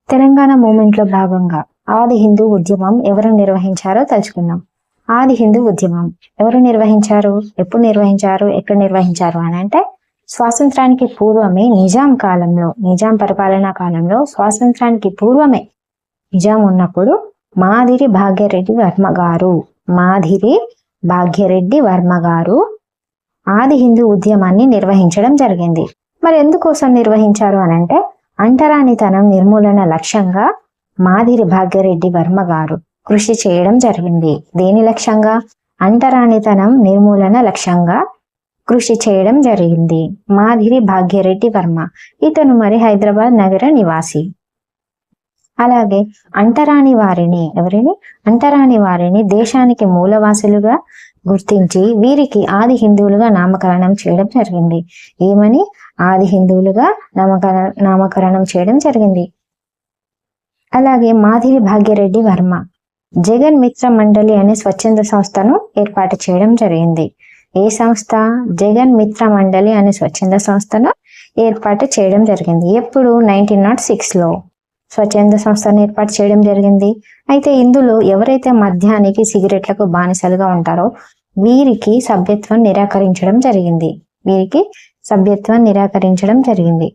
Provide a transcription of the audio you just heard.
Telangana moment లో భాగంగా ఆది హిందూ ఉద్యమం ఎవరు నిర్వహించారో తెలుసుకుందాం. ఆది హిందూ ఉద్యమం ఎవరు నిర్వహించారు, ఎప్పుడు నిర్వహించారు, ఎక్కడ నిర్వహించారు అని అంటే స్వాతంత్రానికి పూర్వమే నిజాం పరిపాలనా కాలంలో స్వాతంత్రానికి పూర్వమే నిజాం ఉన్నప్పుడు మాదిరి భాగ్యరెడ్డి వర్మ గారు ఆది హిందూ ఉద్యమాన్ని నిర్వహించడం జరిగింది. మరి ఎందుకోసం నిర్వహించారు అని అంటే అంటరానితనం నిర్మూలన లక్ష్యంగా మాదిరి భాగ్యరెడ్డి వర్మ గారు కృషి చేయడం జరిగింది. దేని లక్ష్యంగా? అంటరానితనం నిర్మూలన లక్ష్యంగా కృషి చేయడం జరిగింది. మాదిరి భాగ్యరెడ్డి వర్మ ఇతను మరి హైదరాబాద్ నగర నివాసి. అలాగే అంటరాని వారిని దేశానికి మూలవాసులుగా గుర్తించి వీరికి ఆది హిందువులుగా నామకరణం చేయడం జరిగింది. ఏమని? ఆది హిందువులుగా నామకరణం చేయడం జరిగింది. అలాగే మాదిరి భాగ్యరెడ్డి వర్మ జగన్ మిత్ర మండలి అనే స్వచ్ఛంద సంస్థను ఏర్పాటు చేయడం జరిగింది. ఏ సంస్థ? జగన్ మిత్ర మండలి అనే స్వచ్ఛంద సంస్థను ఏర్పాటు చేయడం జరిగింది. ఎప్పుడు? 1906లో స్వచ్ఛంద సంస్థను ఏర్పాటు చేయడం జరిగింది. అయితే ఇందులో ఎవరైతే మద్యానికి సిగరెట్లకు బానిసలుగా ఉంటారో వీరికి సభ్యత్వం నిరాకరించడం జరిగింది.